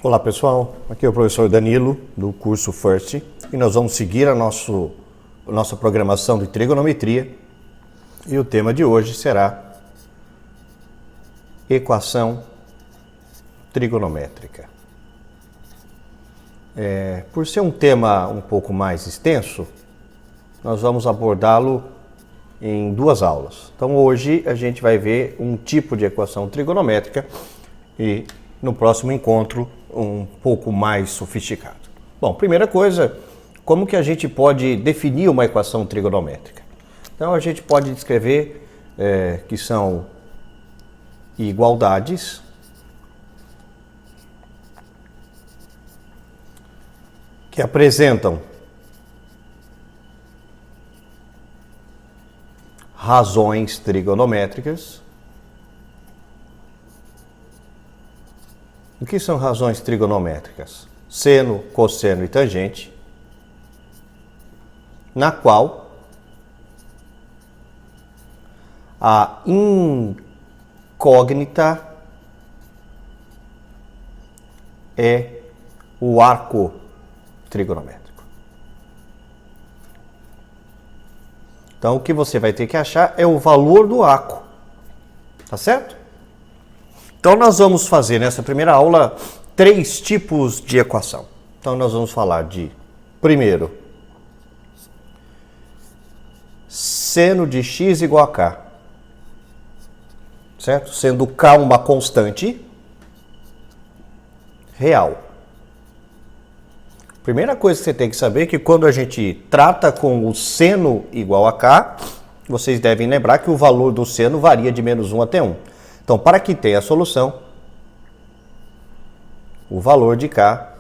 Olá pessoal, aqui é o professor Danilo do curso FIRST e nós vamos seguir a nossa programação de trigonometria e o tema de hoje será equação trigonométrica. Por ser um tema um pouco mais extenso, nós vamos abordá-lo em duas aulas. Então hoje a gente vai ver um tipo de equação trigonométrica e no próximo encontro um pouco mais sofisticado. Bom, primeira coisa, como que a gente pode definir uma equação trigonométrica? Então a gente pode descrever que são igualdades que apresentam razões trigonométricas. O que são razões trigonométricas? Seno, cosseno e tangente, na qual a incógnita é o arco trigonométrico. Então, o que você vai ter que achar é o valor do arco, tá certo? Então, nós vamos fazer nessa primeira aula 3 tipos de equação. Então, nós vamos falar de, primeiro, seno de x igual a k, certo? Sendo k uma constante real. Primeira coisa que você tem que saber é que quando a gente trata com o seno igual a k, vocês devem lembrar que o valor do seno varia de -1 até 1. Então, para que tenha a solução, o valor de k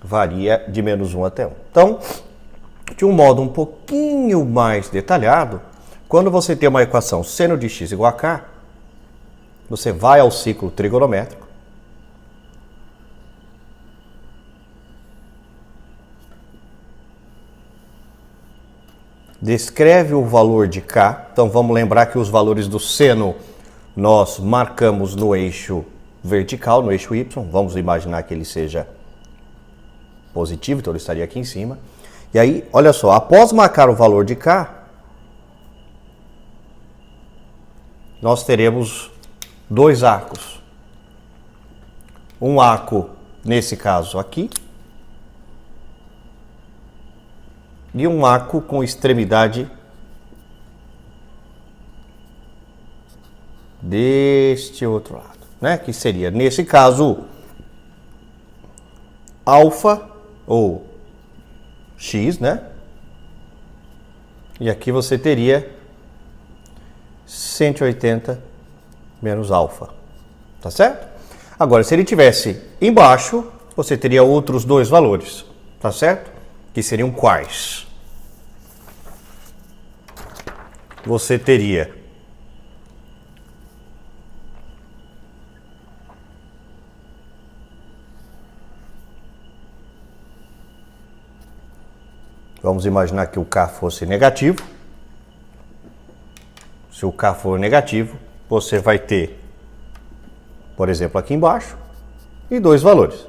varia de -1 até 1. Então, de um modo um pouquinho mais detalhado, quando você tem uma equação seno de x igual a k, você vai ao ciclo trigonométrico, descreve o valor de k. Então vamos lembrar que os valores do seno nós marcamos no eixo vertical, no eixo y. Vamos imaginar que ele seja positivo, então ele estaria aqui em cima. E aí, olha só, após marcar o valor de k, nós teremos 2 arcos. Um arco, nesse caso aqui, e um arco com extremidade deste outro lado, né? Que seria, nesse caso, alfa ou x, né? E aqui você teria 180 menos alfa, tá certo? Agora, se ele tivesse embaixo, você teria outros 2 valores, tá certo? Que seriam quais? Você teria vamos imaginar que o k fosse negativo. Se o k for negativo, você vai ter, por exemplo, aqui embaixo, e 2 valores,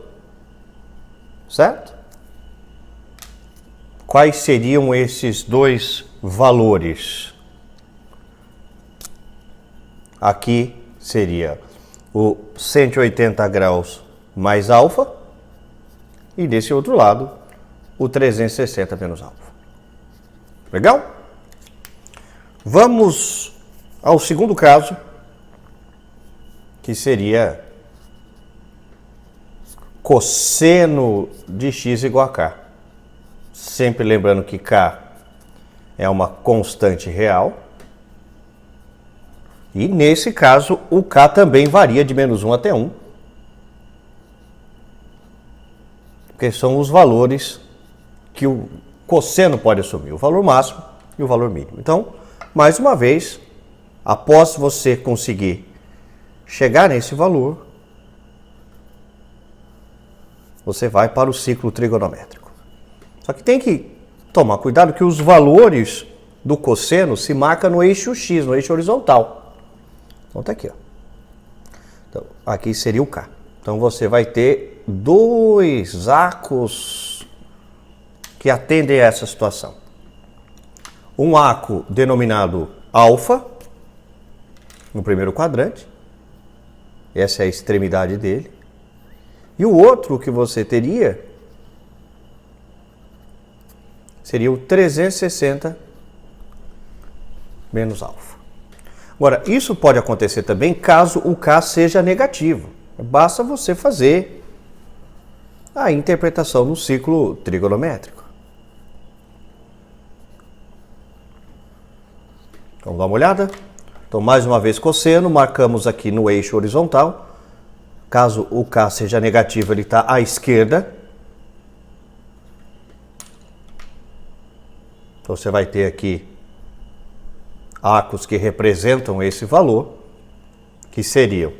certo? Quais seriam esses 2 valores? Aqui seria o 180 graus mais alfa e desse outro lado o 360 menos alfa. Legal? Vamos ao segundo caso, que seria cosseno de x igual a k. Sempre lembrando que k é uma constante real. E nesse caso, o k também varia de -1 até 1. Porque são os valores que o cosseno pode assumir, o valor máximo e o valor mínimo. Então, mais uma vez, após você conseguir chegar nesse valor, você vai para o ciclo trigonométrico. Só que tem que tomar cuidado que os valores do cosseno se marcam no eixo x, no eixo horizontal. Então tá aqui, ó. Então, aqui seria o K. Então você vai ter dois arcos que atendem a essa situação. Um arco denominado alfa, no primeiro quadrante. Essa é a extremidade dele. E o outro que você teria seria o 360 menos alfa. Agora, isso pode acontecer também caso o K seja negativo. Basta você fazer a interpretação no ciclo trigonométrico. Vamos dar uma olhada? Então, mais uma vez, cosseno, marcamos aqui no eixo horizontal. Caso o K seja negativo, ele está à esquerda. Então, você vai ter aqui arcos que representam esse valor, que seriam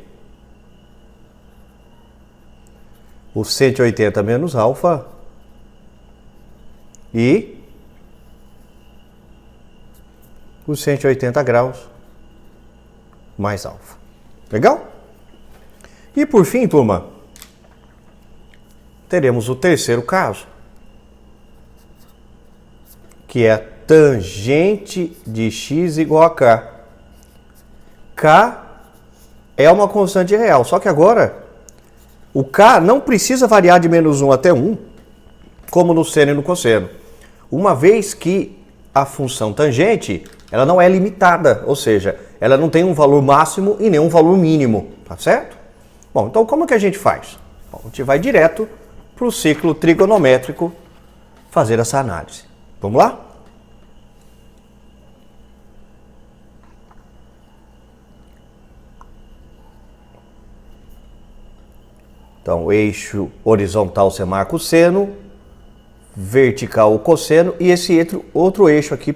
o 180 menos alfa e os 180 graus mais alfa. Legal? E por fim, turma, teremos o terceiro caso, que é tangente de x igual a k. K é uma constante real, só que agora o k não precisa variar de menos 1 até 1, como no seno e no cosseno, uma vez que a função tangente ela não é limitada, ou seja, ela não tem um valor máximo e nem um valor mínimo, tá certo? Bom, então como que a gente faz? Bom, a gente vai direto para o ciclo trigonométrico fazer essa análise. Vamos lá? Então, o eixo horizontal você marca o seno, vertical o cosseno e esse outro eixo aqui,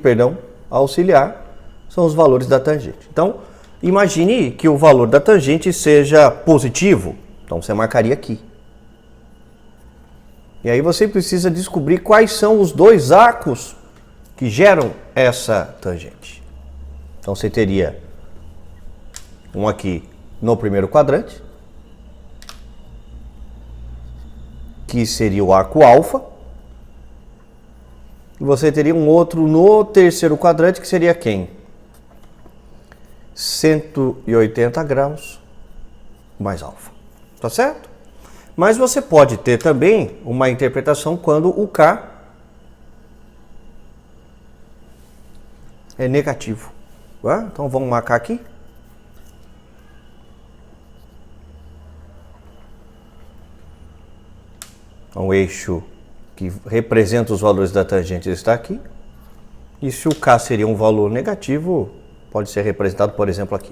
auxiliar, são os valores da tangente. Então, imagine que o valor da tangente seja positivo, então você marcaria aqui. E aí você precisa descobrir quais são os dois arcos que geram essa tangente. Então você teria um aqui no primeiro quadrante, que seria o arco alfa, e você teria um outro no terceiro quadrante, que seria quem? 180 graus mais alfa. Tá certo? Mas você pode ter também uma interpretação quando o K é negativo. Tá? Então vamos marcar aqui. Então, o eixo que representa os valores da tangente está aqui. E se o K seria um valor negativo, pode ser representado, por exemplo, aqui.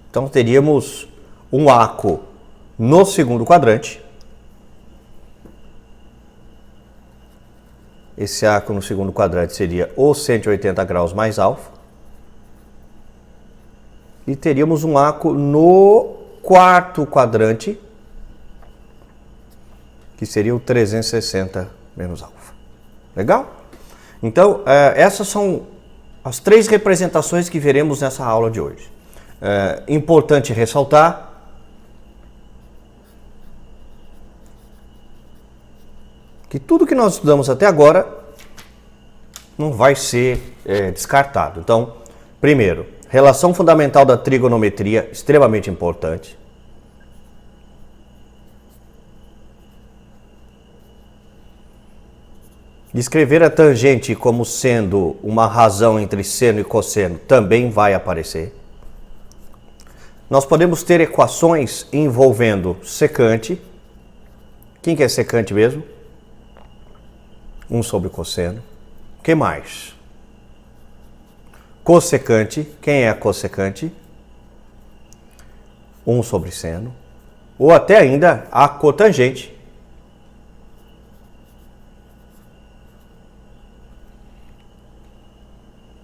Então, teríamos um arco no segundo quadrante. Esse arco no segundo quadrante seria o 180 graus mais alfa. E teríamos um arco no quarto quadrante, que seria o 360 menos alfa. Legal? Então, essas são as três representações que veremos nessa aula de hoje. Importante ressaltar que tudo que nós estudamos até agora não vai ser descartado. Então, primeiro, relação fundamental da trigonometria, extremamente importante. Descrever a tangente como sendo uma razão entre seno e cosseno também vai aparecer. Nós podemos ter equações envolvendo secante. Quem que é secante mesmo? 1 sobre cosseno. O que mais? Cossecante. Quem é a cossecante? 1 sobre seno. Ou até ainda a cotangente.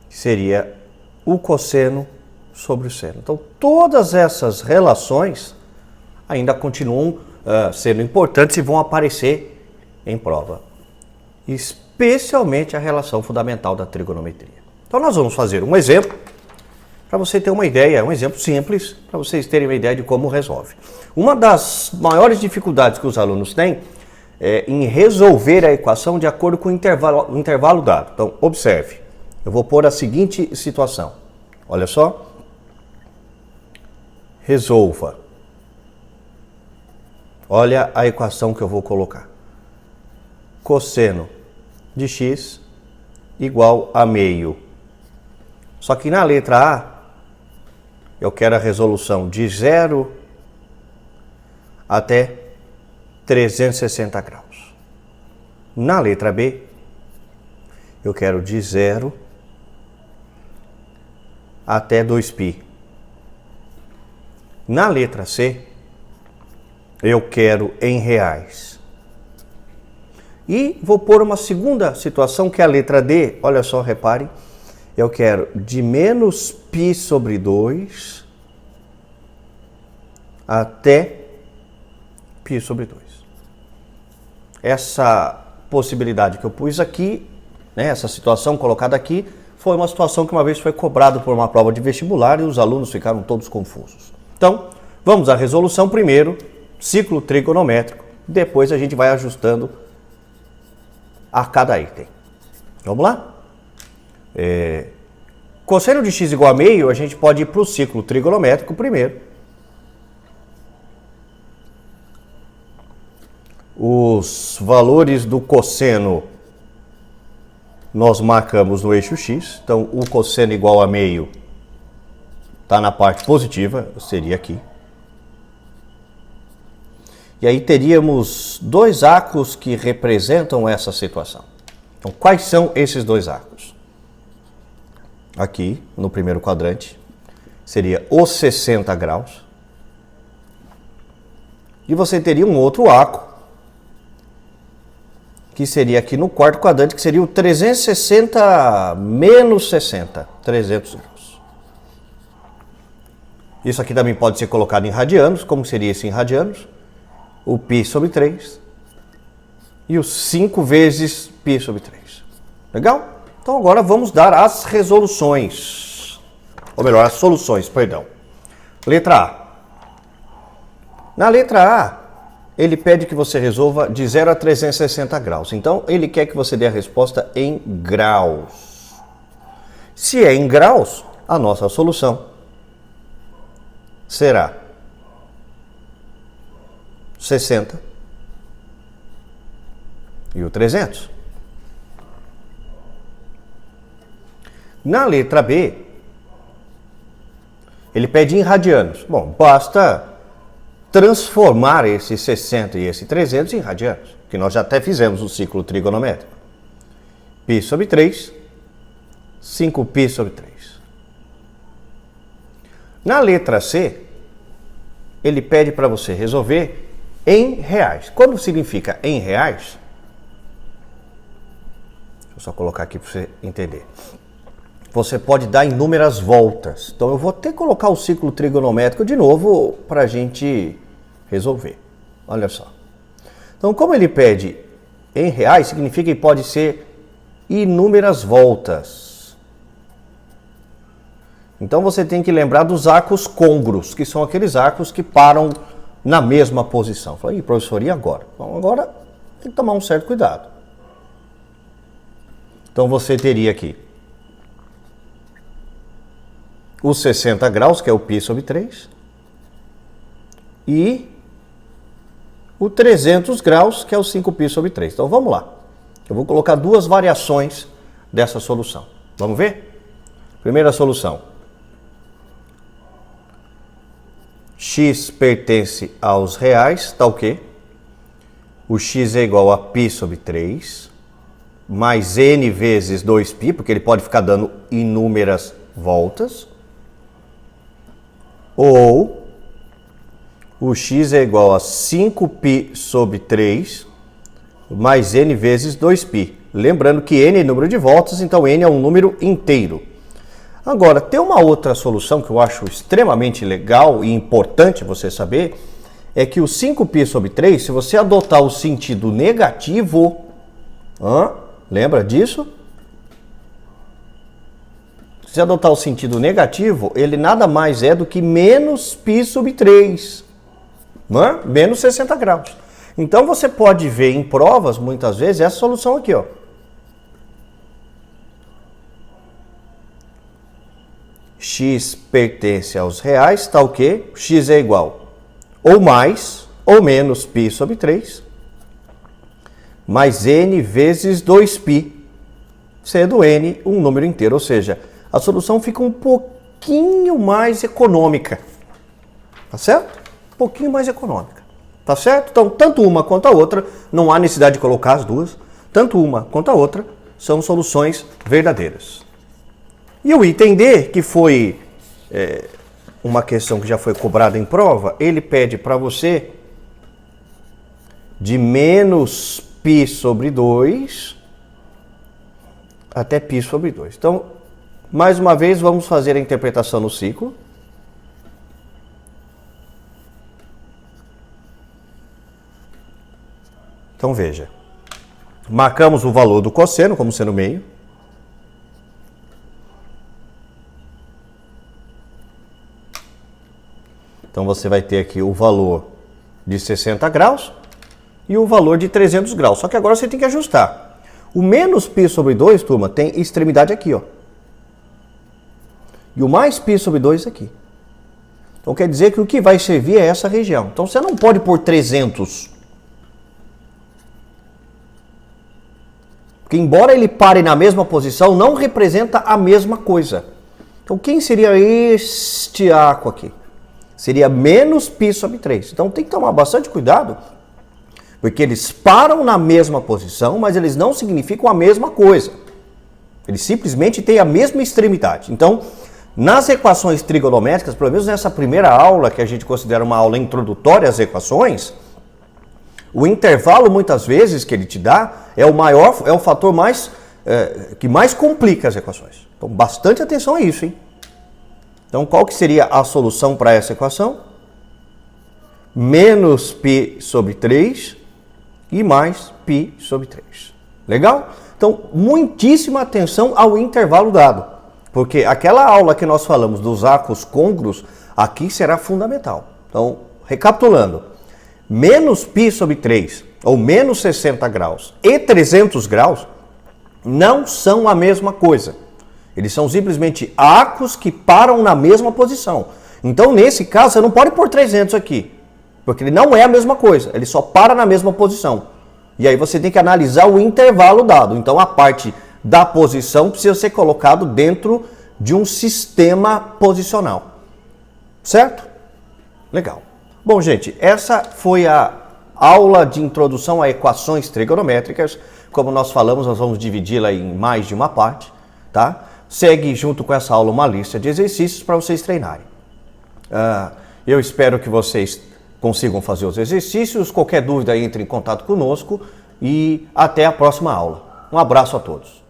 Seria o cosseno sobre o seno. Então, todas essas relações ainda continuam sendo importantes e vão aparecer em prova. Especialmente a relação fundamental da trigonometria. Então, nós vamos fazer um exemplo para você ter uma ideia, um exemplo simples, para vocês terem uma ideia de como resolve. Uma das maiores dificuldades que os alunos têm é em resolver a equação de acordo com o intervalo dado. Então, observe, eu vou pôr a seguinte situação. Olha só. Resolva. Olha a equação que eu vou colocar. Cosseno de x igual a meio. Só que na letra A, eu quero a resolução de 0 até 360 graus. Na letra B, eu quero de 0 até 2π. Na letra C, eu quero em reais. E vou pôr uma segunda situação que é a letra D. Olha só, reparem. Eu quero de menos π sobre 2 até π sobre 2. Essa possibilidade que eu pus aqui, né, essa situação colocada aqui, foi uma situação que uma vez foi cobrada por uma prova de vestibular e os alunos ficaram todos confusos. Então, vamos à resolução primeiro, ciclo trigonométrico, depois a gente vai ajustando a cada item. Vamos lá? Cosseno de x igual a meio, a gente pode ir para o ciclo trigonométrico primeiro. Os valores do cosseno nós marcamos no eixo x. Então, o cosseno igual a meio está na parte positiva, seria aqui. E aí teríamos dois arcos que representam essa situação. Então, quais são esses dois arcos? Aqui, no primeiro quadrante, seria os 60 graus. E você teria um outro arco, que seria aqui no quarto quadrante, que seria o 360 menos 60, 300 graus. Isso aqui também pode ser colocado em radianos. Como seria isso em radianos? O π sobre 3 e o 5 vezes π sobre 3. Legal? Então agora vamos dar as resoluções, ou melhor, as soluções, perdão. Letra A. Na letra A, ele pede que você resolva de 0 a 360 graus. Então, ele quer que você dê a resposta em graus. Se é em graus, a nossa solução será 60 e o 300. Na letra B, ele pede em radianos. Bom, basta transformar esse 60 e esse 300 em radianos, que nós já até fizemos o ciclo trigonométrico. π sobre 3, 5π sobre 3. Na letra C, ele pede para você resolver em reais. Quando significa em reais, deixa eu só colocar aqui para você entender. Você pode dar inúmeras voltas. Então eu vou até colocar o ciclo trigonométrico de novo para a gente resolver. Olha só. Então, como ele pede em reais, significa que pode ser inúmeras voltas. Então você tem que lembrar dos arcos côngruos, que são aqueles arcos que param na mesma posição. Falei, professor, e agora? Bom, agora tem que tomar um certo cuidado. Então você teria aqui os 60 graus, que é o π sobre 3, e o 300 graus, que é o 5π sobre 3. Então vamos lá. Eu vou colocar duas variações dessa solução. Vamos ver? Primeira solução. X pertence aos reais, tá o quê? O x é igual a π sobre 3, mais n vezes 2π, porque ele pode ficar dando inúmeras voltas. Ou o x é igual a 5π sobre 3 mais n vezes 2π. Lembrando que n é número de voltas, então n é um número inteiro. Agora, tem uma outra solução que eu acho extremamente legal e importante você saber, é que o 5π sobre 3, se você adotar o sentido negativo, lembra disso? se adotar o sentido negativo, ele nada mais é do que menos π sobre 3, não é? Menos 60 graus. Então você pode ver em provas, muitas vezes, essa solução aqui, ó. X pertence aos reais, tá o quê? X é igual ou mais ou menos π sobre 3, mais n vezes 2π, sendo n um número inteiro, ou seja, a solução fica um pouquinho mais econômica, tá certo? Um pouquinho mais econômica, tá certo? Então, tanto uma quanto a outra, não há necessidade de colocar as duas, tanto uma quanto a outra são soluções verdadeiras. E o item D, que foi uma questão que já foi cobrada em prova, ele pede para você de menos π sobre 2 até π sobre 2. Então, mais uma vez, vamos fazer a interpretação no ciclo. Então, veja. Marcamos o valor do cosseno como sendo meio. Então, você vai ter aqui o valor de 60 graus e o valor de 300 graus. Só que agora você tem que ajustar. O menos π sobre 2, turma, tem extremidade aqui, ó. E o mais π sobre 2 aqui. Então, quer dizer que o que vai servir é essa região. Então, você não pode pôr 300. Porque, embora ele pare na mesma posição, não representa a mesma coisa. Então, quem seria este arco aqui? Seria menos π sobre 3. Então tem que tomar bastante cuidado, porque eles param na mesma posição, mas eles não significam a mesma coisa. Eles simplesmente têm a mesma extremidade. Então, nas equações trigonométricas, pelo menos nessa primeira aula, que a gente considera uma aula introdutória às equações, o intervalo, muitas vezes, que ele te dá, é o fator que mais complica as equações. Então, bastante atenção a isso, hein? Então, qual que seria a solução para essa equação? Menos π sobre 3 e mais π sobre 3. Legal? Então, muitíssima atenção ao intervalo dado, porque aquela aula que nós falamos dos arcos côngruos, aqui será fundamental. Então, recapitulando, menos π sobre 3, ou menos 60 graus e 300 graus, não são a mesma coisa. Eles são simplesmente arcos que param na mesma posição. Então, nesse caso, você não pode pôr 300 aqui, porque ele não é a mesma coisa, ele só para na mesma posição. E aí você tem que analisar o intervalo dado. Então, a parte da posição precisa ser colocado dentro de um sistema posicional. Certo? Legal. Bom, gente, essa foi a aula de introdução a equações trigonométricas. Como nós falamos, nós vamos dividi-la em mais de uma parte, tá? Segue junto com essa aula uma lista de exercícios para vocês treinarem. Eu espero que vocês consigam fazer os exercícios. Qualquer dúvida, entre em contato conosco e até a próxima aula. Um abraço a todos.